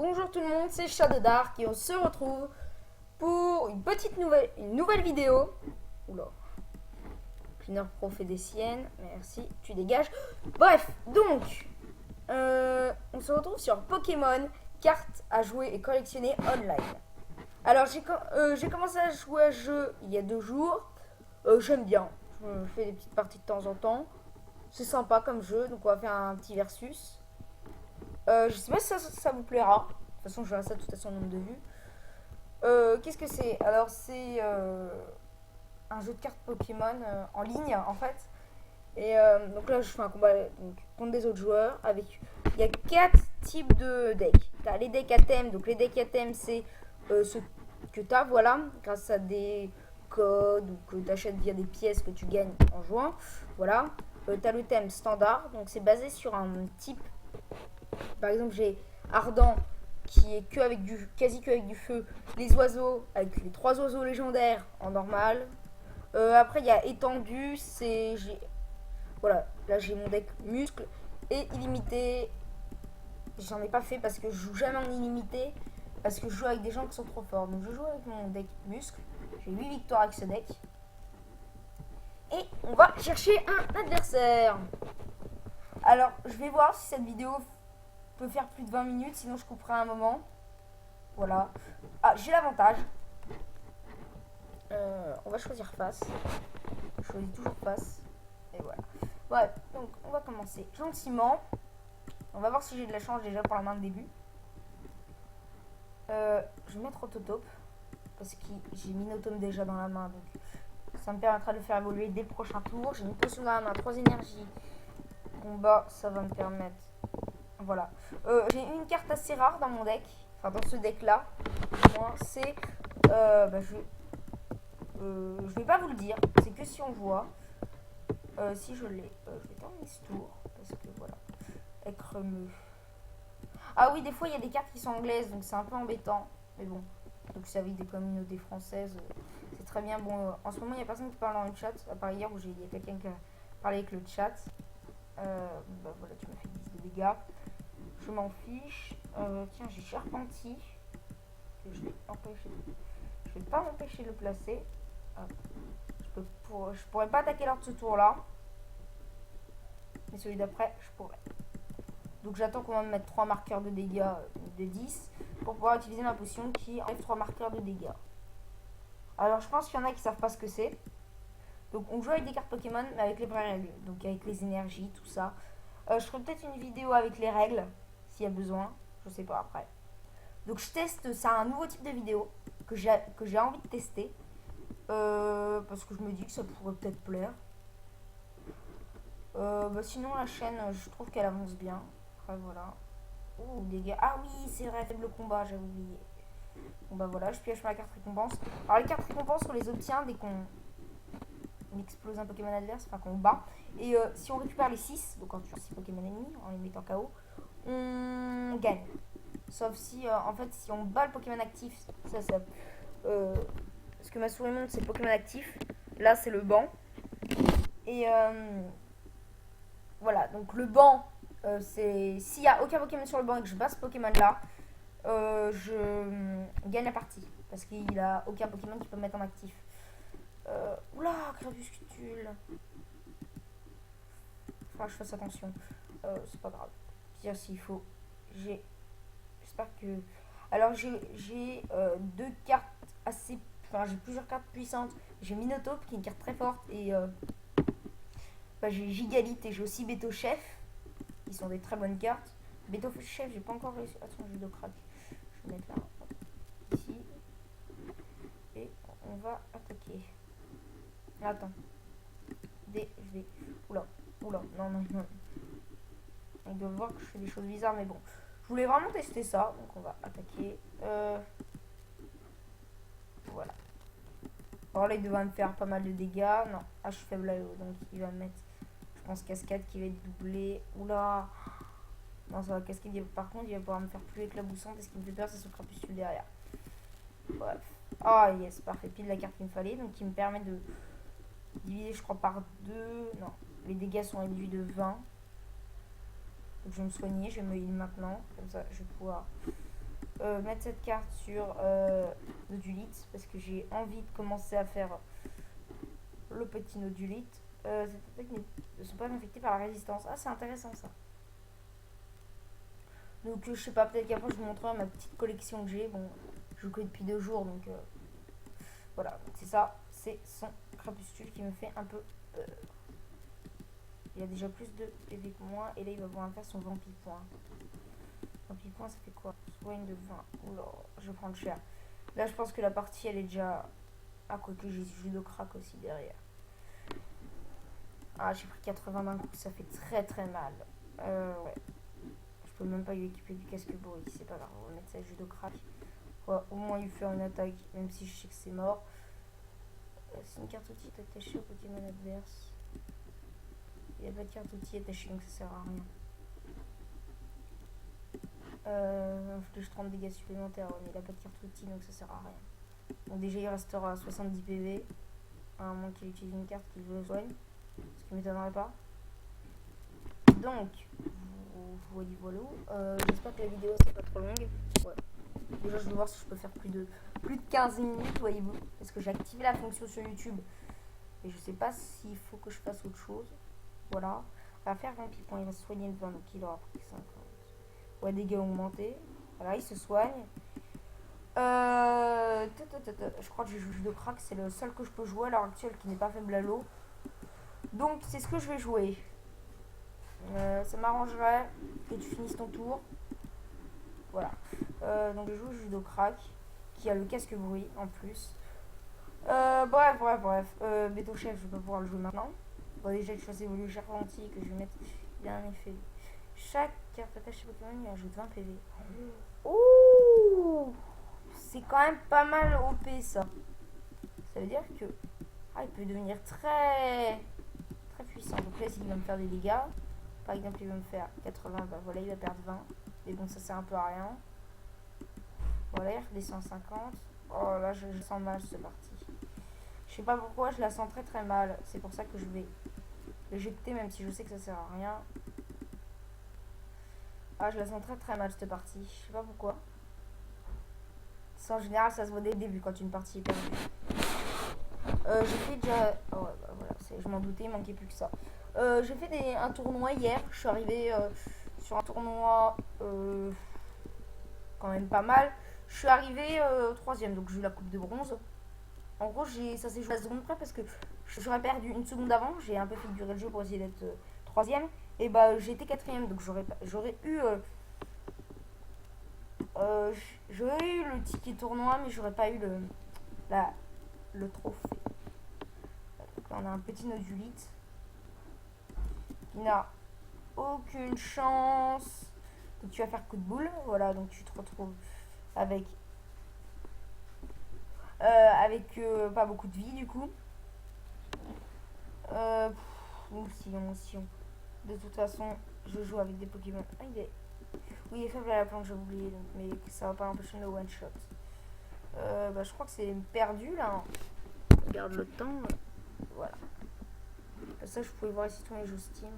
Bonjour tout le monde, c'est Shadow Dark et on se retrouve pour une nouvelle vidéo. Oula, Cleaner Pro fait des siennes, merci, tu dégages. Bref, donc, on se retrouve sur Pokémon, cartes à jouer et collectionner online. Alors j'ai commencé à jouer à ce jeu il y a 2 jours, j'aime bien, je fais des petites parties de temps en temps. C'est sympa comme jeu, donc on va faire un petit versus. Je sais pas si ça vous plaira. De toute façon, je verrai ça tout à son nombre de vues. Qu'est-ce que c'est? Alors, c'est un jeu de cartes Pokémon en ligne, en fait. Et donc là, je fais un combat donc, contre des autres joueurs. Il y a 4 types de decks. Tu as les decks à thème. Donc, les decks à thème, c'est ce que tu as, voilà, grâce à des codes ou que tu achètes via des pièces que tu gagnes en jouant. Voilà. Tu as le thème standard. Donc, c'est basé sur un type. Par exemple, j'ai Ardent qui est quasi que avec du feu. Les oiseaux avec les 3 oiseaux légendaires en normal. Après, il y a étendu. Voilà, là j'ai mon deck muscle et illimité. J'en ai pas fait parce que je joue jamais en illimité. Parce que je joue avec des gens qui sont trop forts. Donc je joue avec mon deck muscle. J'ai 8 victoires avec ce deck. Et on va chercher un adversaire. Alors, je vais voir si cette vidéo peut faire plus de 20 minutes, sinon je couperai un moment. Voilà. Ah, j'ai l'avantage. On va choisir face. Je choisis toujours face. Et voilà. Ouais, donc on va commencer gentiment. On va voir si j'ai de la chance déjà pour la main de début. Je vais mettre Autotope. Parce que j'ai Minotome déjà dans la main. Donc ça me permettra de le faire évoluer dès le prochain tour. J'ai une potion dans la main, 3 énergies. Combat, ça va me permettre. Voilà. J'ai une carte assez rare dans mon deck. Enfin, dans ce deck-là. C'est... je vais pas vous le dire. C'est que si on voit. Si je l'ai. Je vais terminer ce tour. Parce que voilà. Écremeux. Ah oui, des fois, il y a des cartes qui sont anglaises. Donc, c'est un peu embêtant. Mais bon. Donc, c'est avec des communautés françaises. C'est très bien. Bon, en ce moment, il n'y a personne qui parle dans le chat. À part hier où il y a quelqu'un qui a parlé avec le chat. Voilà, tu m'as fait 10 de dégâts. Je m'en fiche. Tiens, j'ai Charpenti. Que je vais pas m'empêcher de le placer. Je pourrais pas attaquer lors de ce tour-là. Mais celui d'après, je pourrais. Donc j'attends qu'on va me mettre 3 marqueurs de dégâts de 10 pour pouvoir utiliser ma potion qui enlève 3 marqueurs de dégâts. Alors je pense qu'il y en a qui savent pas ce que c'est. Donc on joue avec des cartes Pokémon mais avec les vraies règles. Donc avec les énergies, tout ça. Je ferai peut-être une vidéo avec les règles s'il y a besoin. Je sais pas après. Donc je teste, c'est un nouveau type de vidéo que j'ai envie de tester. Parce que je me dis que ça pourrait peut-être plaire. Sinon la chaîne, je trouve qu'elle avance bien. Après voilà. Oh dégâts. Ah oui c'est vrai, faible combat, j'avais oublié. Bon bah voilà, je pioche ma carte récompense. Alors les cartes récompenses on les obtient dès qu'on explose un Pokémon adverse, enfin qu'on bat. Et si on récupère les 6, donc quand tu as 6 Pokémon ennemis en les mettant KO, on gagne. Sauf si en fait si on bat le Pokémon actif, ce que ma souris montre c'est le Pokémon actif. Là c'est le banc. Et voilà, donc le banc, c'est s'il n'y a aucun Pokémon sur le banc et que je bats ce Pokémon là, je gagne la partie. Parce qu'il n'y a aucun Pokémon qui peut me mettre en actif. Oula, crépuscule. Enfin, je fasse attention. C'est pas grave. Dire s'il faut. J'espère que. Alors, j'ai 2 cartes assez. Enfin, j'ai plusieurs cartes puissantes. J'ai Minotaur qui est une carte très forte. Et j'ai Gigalith et j'ai aussi Beto Chef. Qui sont des très bonnes cartes. Beto Chef, j'ai pas encore réussi. Attends, j'ai 2 cracks. Je vais mettre là. Ici. Et on va attaquer. Attends. Je vais. Oula, non. On doit voir que je fais des choses bizarres, mais bon. Je voulais vraiment tester ça, donc on va attaquer. Voilà. Alors là, il devrait me faire pas mal de dégâts. Non, je suis faible à l'eau, donc il va me mettre, je pense, cascade qui va être doublée. Oula. Non, ça va cascade. Par contre, il va pouvoir me faire plus éclaboussante. Et ce qui me fait peur, c'est ce crépuscule derrière. Bref. Ah, yes, parfait. Pile la carte qu'il me fallait, donc qui me permet de diviser, je crois, par 2. Non, les dégâts sont réduits de 20. Donc je vais me soigner, je vais me heal maintenant. Comme ça, je vais pouvoir mettre cette carte sur nodulite parce que j'ai envie de commencer à faire le petit nodulite. Cette attaque ne sont pas infectées par la résistance. Ah, c'est intéressant ça. Donc je sais pas, peut-être qu'après je vous montrerai ma petite collection que j'ai. Bon, je joue que depuis 2 jours, donc voilà, c'est ça. C'est son crépuscule qui me fait un peu peur. Il a déjà plus de PV que moi, et là il va pouvoir faire son vampipoint. Vampipoint, ça fait quoi? Soigne de 20. Oula, je vais prendre cher. Là je pense que la partie elle est déjà... Ah, quoique j'ai judo crack aussi derrière. Ah, j'ai pris 80 d'un coup, ça fait très très mal. Ouais. Je peux même pas lui équiper du casque bruit, c'est pas grave, on va mettre ça judo crack. Ouais, au moins lui faire une attaque, même si je sais que c'est mort. C'est une carte outil attachée au Pokémon adverse. Il n'y a pas de carte outil attachée, donc ça sert à rien. Inflige 30 dégâts supplémentaires, ouais, mais il n'a pas de carte outil, donc ça sert à rien. Donc déjà il restera 70 PV, à moins qu'il utilise une carte qui le soigne, ce qui m'étonnerait pas. Donc, voilà. J'espère que la vidéo c'est pas trop longue. Ouais. Déjà je vais voir si je peux faire plus de 15 minutes, voyez-vous, parce que j'ai activé la fonction sur YouTube et je sais pas s'il faut que je fasse autre chose. Voilà. On va faire vampipoint, il va se soigner de 20, donc il aura pris 50. Ouais, dégâts augmentés. Voilà, il se soigne. Je crois que j'ai joué de crack, c'est le seul que je peux jouer à l'heure actuelle qui n'est pas faible à l'eau. Donc c'est ce que je vais jouer. Ça m'arrangerait que tu finisses ton tour. Voilà. Donc je joue judo crack qui a le casque bruit en plus. Bref. Béton chef, je vais pas pouvoir le jouer maintenant. Bon, déjà, je faisais évoluer Charpentier que je vais mettre. Il a un effet. Chaque carte attachée Pokémon lui ajoute 20 PV. Ouh, c'est quand même pas mal OP ça. Ça veut dire que il peut devenir très puissant. Donc là, s'il va me faire des dégâts, par exemple, il va me faire 80, bah voilà, il va perdre 20. Mais bon, ça sert un peu à rien. Voilà, il redescend 50. Oh là, je sens mal ce parti. Je sais pas pourquoi, je la sens très très mal. C'est pour ça que je vais l'éjecter, même si je sais que ça sert à rien. Ah, je la sens très très mal cette partie. Je sais pas pourquoi. En général, ça se voit dès le début quand une partie est perdue. J'ai fait déjà... Oh ouais, bah voilà, je m'en doutais, il manquait plus que ça. J'ai fait un tournoi hier. Je suis arrivée sur un tournoi quand même pas mal. Je suis arrivée 3ème, donc j'ai eu la coupe de bronze. En gros, ça s'est joué à la seconde près parce que j'aurais perdu une seconde avant. J'ai un peu fait durer le jeu pour essayer d'être 3ème. Et bah, j'ai été 4ème, donc j'aurais eu le ticket tournoi, mais j'aurais pas eu le trophée. Donc là, on a un petit nodulite qui n'a aucune chance. Donc tu vas faire coup de boule. Voilà, donc tu te retrouves avec pas beaucoup de vie du coup. Si on. De toute façon, je joue avec des Pokémon. Ah, oui, il est faible à la plante, j'ai oublié, mais ça va pas l'empêcher de one shot. Je crois que c'est perdu là. Regarde le temps. Voilà. Ça, je pouvais voir ici tous mes jeux Steam.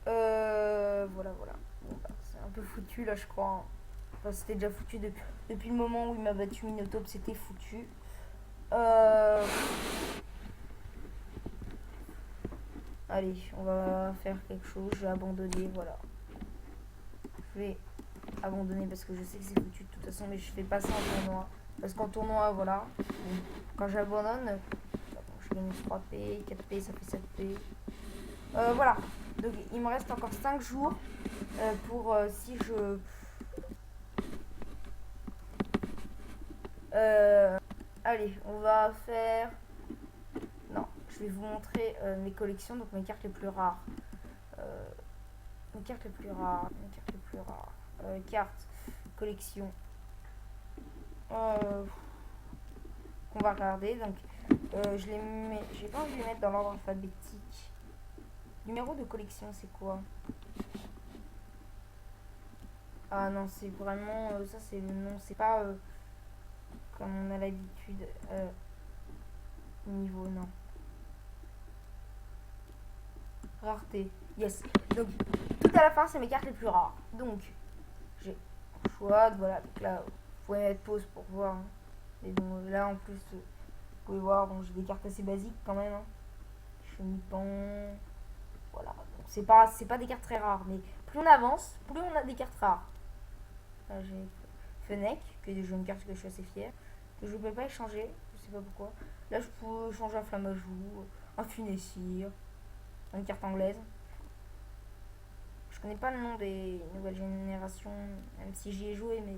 Voilà. Bon, bah, c'est un peu foutu là, je crois. Enfin, c'était déjà foutu depuis le moment où il m'a battu Minotaur, c'était foutu. Allez, on va faire quelque chose. Je vais abandonner, voilà. Je vais abandonner parce que je sais que c'est foutu de toute façon, mais je fais pas ça en tournoi. Parce qu'en tournoi, voilà, quand j'abandonne, je gagne 3P, 4P, ça fait 7P. Voilà, donc il me reste encore 5 jours pour si je... allez, on va faire... Non, je vais vous montrer mes collections, donc mes cartes les plus rares. Cartes, collection. Qu'on va regarder. Donc, je les mets. J'ai pas envie de les mettre dans l'ordre alphabétique. Numéro de collection, c'est quoi? Ah non, c'est vraiment. Ça, c'est le nom. C'est pas comme on a l'habitude. Niveau, non. Rareté. Yes. Donc, tout à la fin, c'est mes cartes les plus rares. Donc, j'ai chouette, voilà. Donc là, vous pouvez mettre pause pour voir. Hein. Mais bon, là en plus, vous pouvez voir, bon, j'ai des cartes assez basiques quand même. Hein. Chenipan, voilà. C'est pas des cartes très rares, mais plus on avance, plus on a des cartes rares. Là, j'ai Fennec, qui est déjà une carte que je suis assez fière, que je ne peux pas échanger, je sais pas pourquoi. Là, je peux changer un Flammajou, un Funessir, une carte anglaise. Je connais pas le nom des nouvelles générations, même si j'y ai joué, mais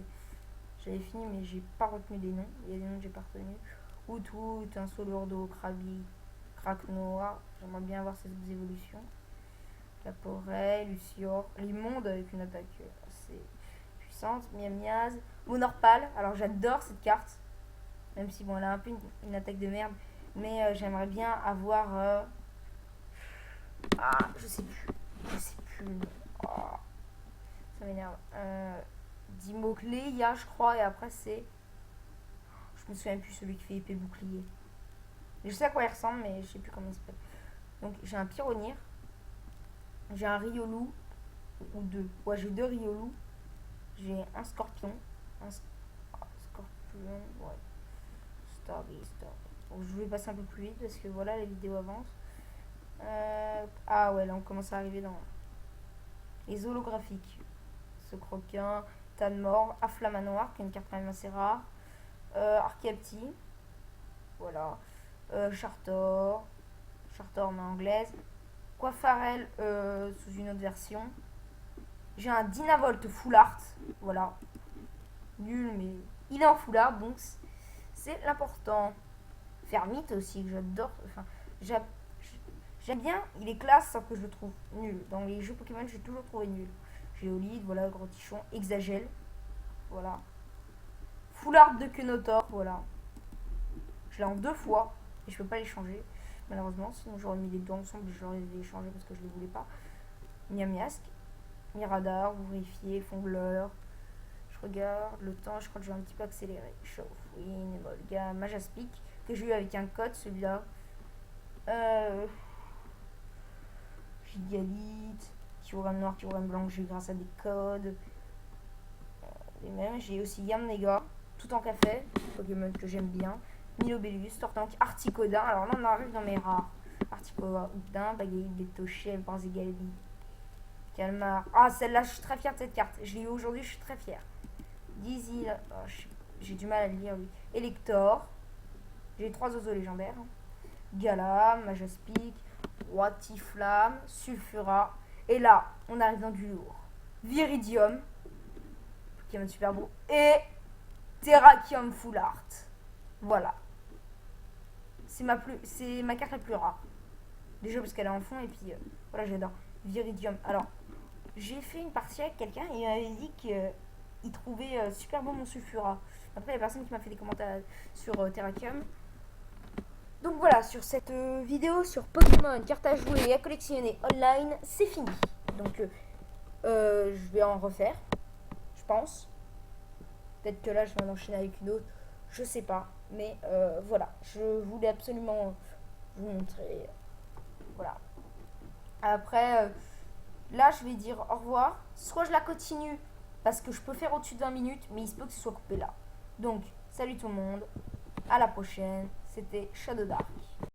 j'avais fini, mais j'ai pas retenu des noms. Il y a des noms que j'ai pas retenus. Outout, un Solordo, Krabi, Kraknoa. J'aimerais bien avoir ces évolutions. La Porée, Lucior, l'immonde avec une attaque assez puissante. Miamiaz, Monorpal. Alors j'adore cette carte, même si bon, elle a un peu une attaque de merde, mais j'aimerais bien avoir. Je sais plus. Je sais plus. Oh, ça m'énerve. 10 mots-clés, il y a, je crois, et après c'est. Je me souviens plus celui qui fait épée bouclier. Je sais à quoi il ressemble, mais je sais plus comment il s'appelle. Donc j'ai un Pyronir. J'ai un Riolu. Ou deux. Ouais, j'ai deux Riolu. J'ai un Scorpion. Scorpion. Ouais. Starly. Donc je vais passer un peu plus vite parce que voilà, la vidéo avance. Ah ouais, là on commence à arriver dans les holographiques. Ce croquin, Tanmor, Afflamanoir, qui est une carte quand même assez rare. Archiapti. Voilà. Chartor main anglaise. Quafarel sous une autre version. J'ai un Dynavolt Full Art. Voilà. Nul, mais il est en Full Art, donc c'est l'important. Fermite aussi, que j'adore. Enfin, j'aime bien. Il est classe, sauf que je le trouve nul. Dans les jeux Pokémon, j'ai toujours trouvé nul. Géolide, voilà, Gros Tichon. Exagel. Voilà. Full Art de Kenotor, voilà. Je l'ai en 2 fois. Et je peux pas les changer. Malheureusement, sinon j'aurais mis les deux ensemble et j'aurais les changé parce que je les voulais pas. Miamiasque, Miradar, vous vérifiez, Fongleur. Je regarde le temps, je crois que je vais un petit peu accélérer. Chauffe, oui, Nemolga, Majaspic, que j'ai eu avec un code celui-là. Gigalite, Kyurem noir, Kyurem blanc, j'ai eu grâce à des codes. Et même, j'ai aussi Yamnega, tout en café, Pokémon que j'aime bien. Milobellus, Tortank, Articodin. Alors là, on arrive dans mes rares. Articodin, Bagaïd, Betoché, Barzégali, Calmar. Ah, celle-là, je suis très fière de cette carte. Je l'ai eu aujourd'hui, je suis très fière. Dizil, oh, j'ai du mal à le lire, lui. Elector. J'ai 3 oiseaux légendaires. Gala, Majaspic, Roitiflamme, Sulfura. Et là, on arrive dans du lourd. Viridium, Pokémon super beau. Et Terrakium Full Art. Voilà. C'est ma carte la plus rare. Déjà parce qu'elle est en fond et puis voilà, j'adore. Viridium. Alors, j'ai fait une partie avec quelqu'un et il m'avait dit qu'il trouvait super beau mon Sulfura. Après, il y a personne qui m'a fait des commentaires sur Terrakium. Donc voilà, sur cette vidéo sur Pokémon, cartes à jouer et à collectionner online, c'est fini. Donc, je vais en refaire, je pense. Peut-être que là, je vais en enchaîner avec une autre. Je sais pas. Mais voilà, je voulais absolument vous montrer. Voilà. Après, là, je vais dire au revoir. Soit je la continue parce que je peux faire au-dessus de 20 minutes, mais il se peut que ce soit coupé là. Donc, salut tout le monde. À la prochaine. C'était Shadow Dark.